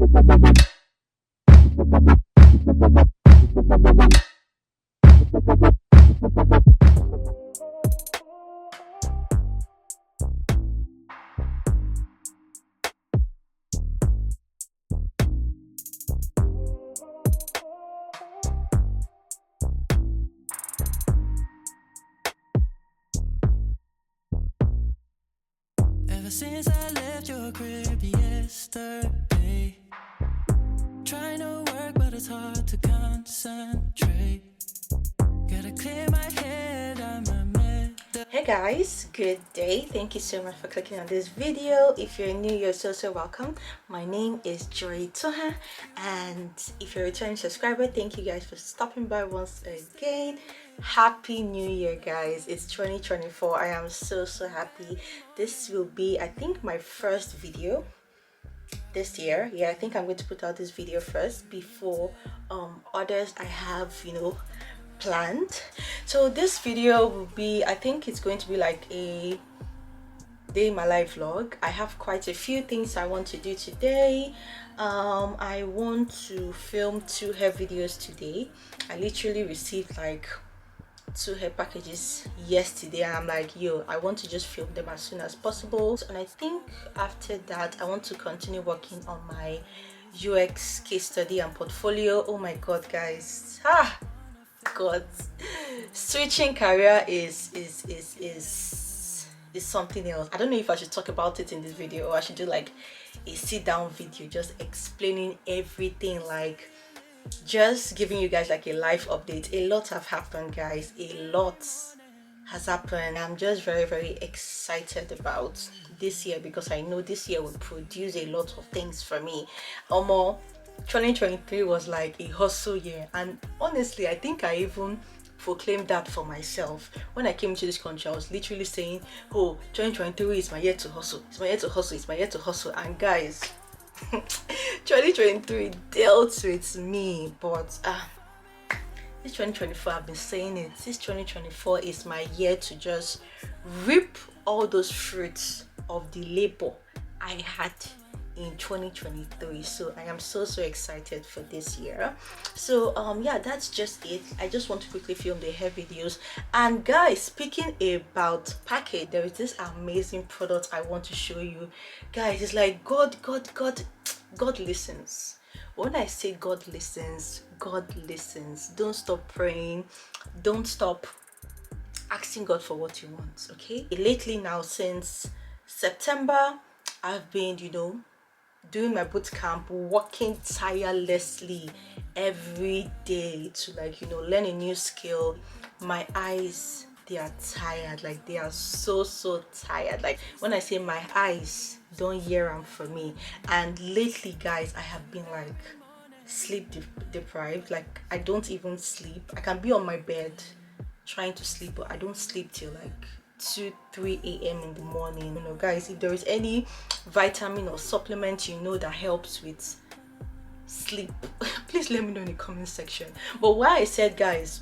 Ever since I left your crib yesterday, trying to work but it's hard to concentrate. Gotta clear my head, I'm a mess. Hey guys, good day. Thank you so much for clicking on this video. If you're new, you're so welcome. My name is Itohan, and if you're a returning subscriber, thank you guys for stopping by once again. Happy New Year, guys. It's 2024. I am so happy. This will be, I think, my first video this year. Yeah, I think I'm going to put out this video first before others I have, planned. So this video will be, I think it's going to be like a day in my life vlog. I have quite a few things I want to do today. I want to film 2 hair videos today. I literally received like 2 hair packages yesterday, and I'm like, yo, I want to just film them as soon as possible. And I think after that I want to continue working on my UX case study and portfolio. Oh my god, guys, god, switching career is something else. I don't know if I should talk about it in this video, or I should do like a sit down video just explaining everything, like just giving you guys like a life update. A lot have happened, guys. A lot has happened. I'm just very excited about this year, because I know this year will produce a lot of things for me. 2023 was like a hustle year, and honestly I think I even proclaimed that for myself. When I came to this country, I was literally saying, oh, 2023 is my year to hustle, it's my year to hustle, it's my year to hustle. And guys, 2023 dealt with me, but this 2024, I've been saying it, this 2024 is my year to just reap all those fruits of the labor I had in 2023. So I am so excited for this year. So yeah, that's just it. I just want to quickly film the hair videos. And guys, speaking about package, there is this amazing product I want to show you guys. It's like God listens. When I say God listens, God listens. Don't stop praying, don't stop asking God for what you want. Okay, lately now, since September, I've been doing my boot camp, working tirelessly every day to learn a new skill. My eyes, they are tired, like they are so tired. Like when I say my eyes, don't hear them for me. And lately, guys, I have been like sleep deprived. Like I don't even sleep. I can be on my bed trying to sleep, but I don't sleep till like 2-3 a.m. in the morning. Guys, if there is any vitamin or supplement that helps with sleep, please let me know in the comment section. But why I said, guys,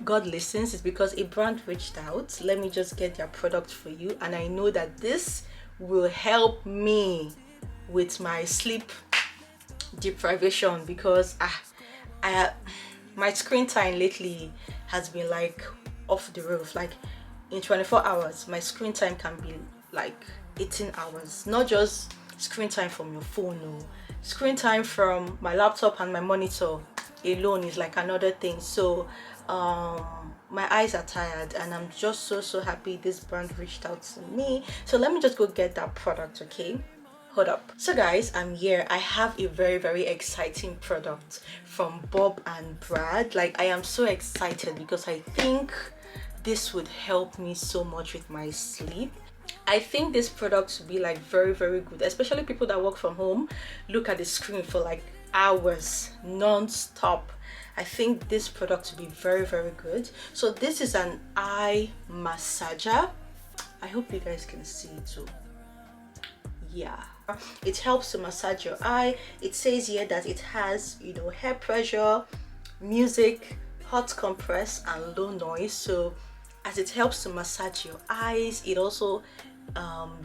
God listens is because a brand reached out. Let me just get their product for you, and I know that this will help me with my sleep deprivation, because my screen time lately has been like off the roof. Like in 24 hours my screen time can be like 18 hours. Not just screen time from your phone, no, screen time from my laptop and my monitor alone is like another thing. So my eyes are tired, and I'm just so happy this brand reached out to me. So let me just go get that product. Okay, hold up. So guys, I'm here. I have a very exciting product from Bob and Brad. Like I am so excited because I think this would help me so much with my sleep. I think this product would be like very good, especially people that work from home, look at the screen for like hours non-stop. I think this product would be very good. So this is an eye massager. I hope you guys can see it too. Yeah, it helps to massage your eye. It says here that it has hair pressure, music, hot compress, and low noise. So as it helps to massage your eyes, it also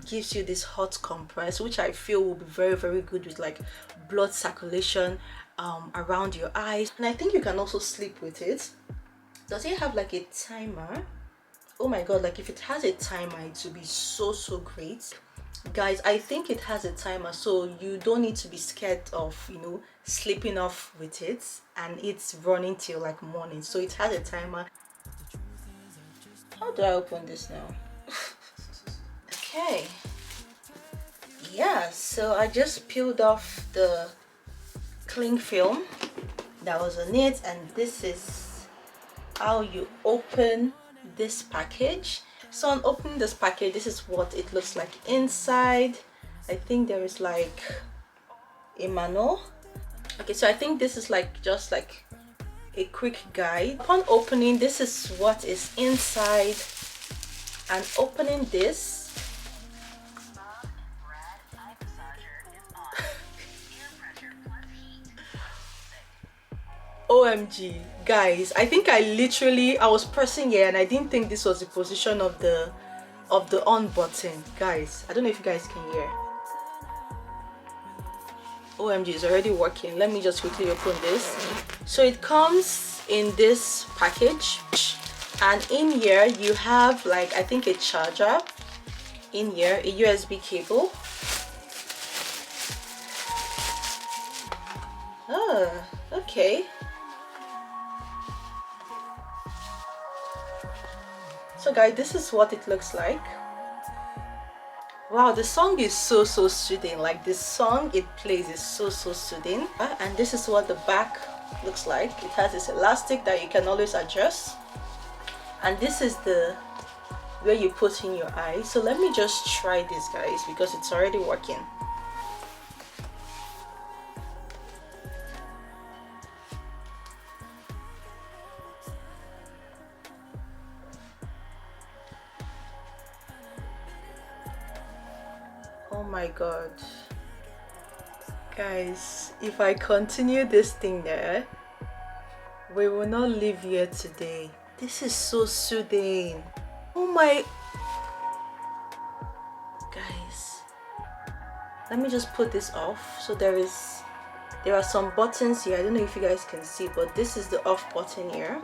gives you this hot compress, which I feel will be very, very good with like blood circulation around your eyes. And I think you can also sleep with it. Does it have like a timer? Oh my god, like if it has a timer, it would be so, so great. Guys, I think it has a timer, so you don't need to be scared of, you know, sleeping off with it, and it's running till like morning. So it has a timer. How do I open this now? Okay, yeah, so I just peeled off the cling film that was on it, and this is how you open this package. So on opening this package, this is what it looks like inside. I think there is like a manual. Okay, so I think this is like just like a quick guide. Upon opening, this is what is inside, and opening this, OMG, guys, I think I was pressing here and I didn't think this was the position of the on button. Guys, I don't know if you guys can hear. OMG, it's already working. Let me just quickly open this. So it comes in this package, and in here you have like, I think, a charger in here, a USB cable. Oh, okay. So guys, this is what it looks like. Wow, the song is so, so soothing. Like this song it plays is so, so soothing. And this is what the back looks like. It has this elastic that you can always adjust, and this is the where you put in your eye. So let me just try this, guys, because it's already working. Oh my god, guys, if I continue this thing there, we will not leave here today. This is so soothing. Oh my, guys, let me just put this off. So there are some buttons here. I don't know if you guys can see, but this is the off button here.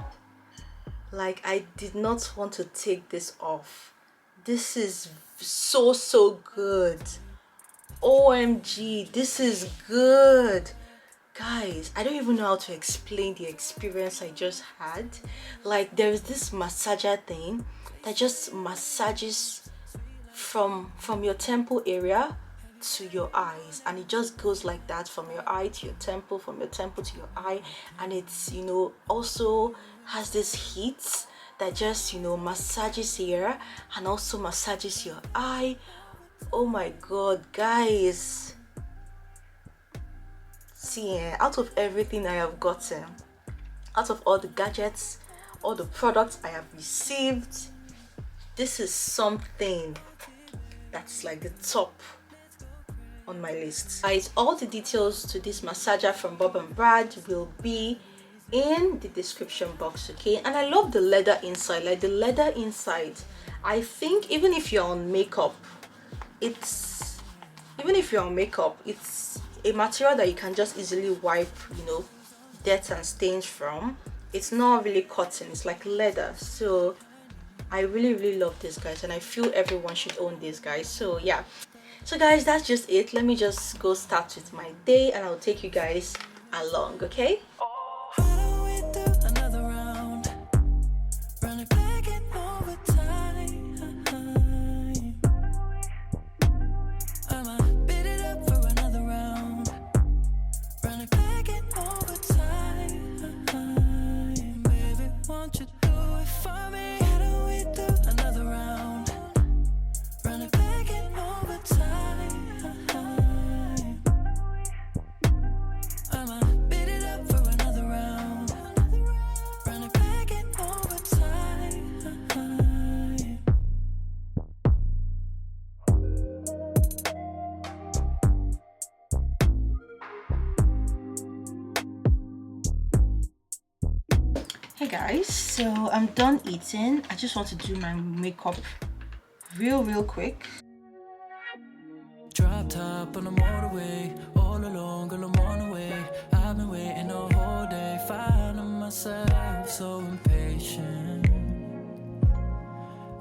Like, I did not want to take this off. This is so, so good. OMG, this is good. Guys, I don't even know how to explain the experience I just had. Like, there is this massager thing that just massages from your temple area to your eyes, and it just goes like that from your eye to your temple, from your temple to your eye. And it's, you know, also has this heat that just, you know, massages here and also massages your eye. Oh my god, guys, see, out of everything I have gotten, out of all the gadgets, all the products I have received, this is something that's like the top on my list. Guys, all the details to this massager from Bob and Brad will be in the description box, okay? And I love the leather inside. Like, the leather inside, I think even if you're on makeup, it's a material that you can just easily wipe, you know, dirt and stains from. It's not really cotton, it's like leather. So I really, really love this, guys, and I feel everyone should own this, guys. So yeah, so guys, that's just it. Let me just go start with my day and I'll take you guys along, okay? Hey guys, so I'm done eating. I just want to do my makeup real quick. up on the motorway, all alone, girl, I'm on the way. I've been waiting the whole day, finding myself so impatient.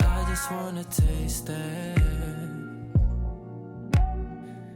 I just wanna taste it.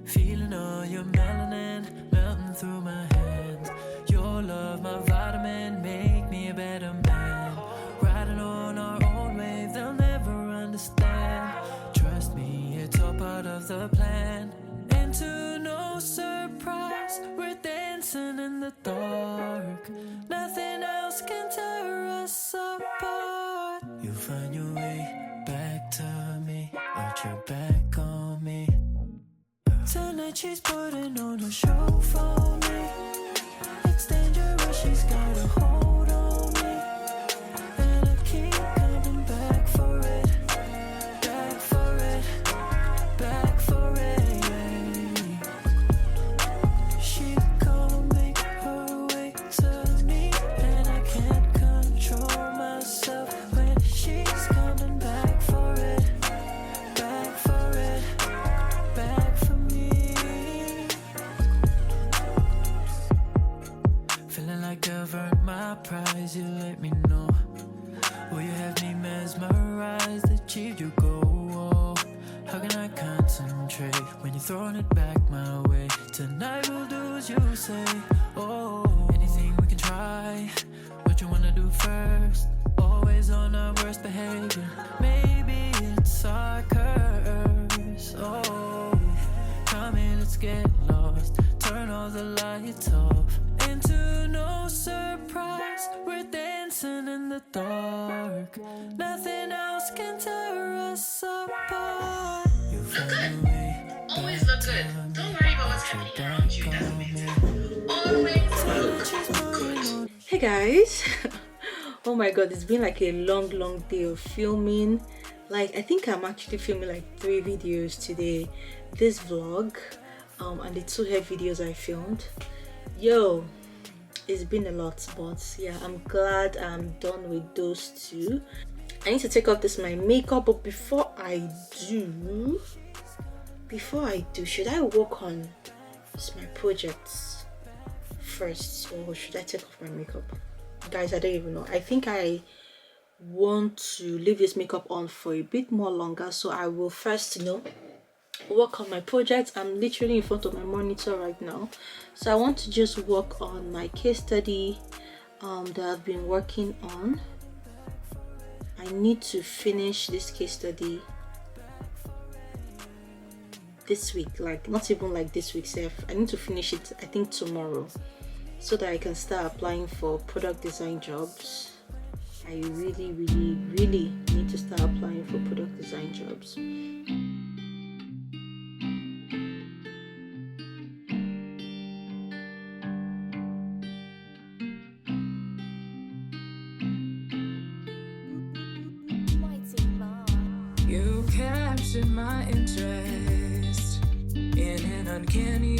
Feeling all your melanin melting through my hands. Your love, my vitamin, make me a better man. Riding on our own wave, they'll never understand. Trust me, it's all part of the plan. And to no surprise, we're dancing in the dark. Nothing else can tear us apart. You find your way back to me, but you're back on me. Tonight she's putting on a show for me. It's dangerous, she's got a hold on me. And I keep coming back for it. Back for it. Back for it. She gon' make her way to me. And I can't control myself when she's coming back for it. Back for it. Back for me. Feeling like I've earned my prize, you let me know. Will you have me mesmerized, achieved your goal? How can I concentrate when you're throwing it back my way? Tonight we'll do as you say. Oh, anything we can try. What you wanna do first? Always on our worst behavior. Maybe it's our curse. Oh, come in, let's get lost. Turn all the lights off. And to no surprise, we're dancing in the dark. Nothing else can tear us apart. You find your way Always look good. Don't worry about what's happening around you. That's amazing. Always look good. Hey guys. Oh my god, it's been like a long day of filming. Like, I think I'm actually filming like 3 videos today. This vlog and the 2 hair videos I filmed. Yo, it's been a lot, but yeah, I'm glad I'm done with those 2. I need to take off this my makeup, but before I do, should I work on my projects first, or should I take off my makeup? Guys, I don't even know. I think I want to leave this makeup on for a bit more longer, so I will first, work on my project. I'm literally in front of my monitor right now, so I want to just work on my case study that I've been working on. I need to finish this case study this week, like not even like this week, I need to finish it, I think tomorrow, so that I can start applying for product design jobs. I really need to start applying for product design jobs. You captured my interest in an uncanny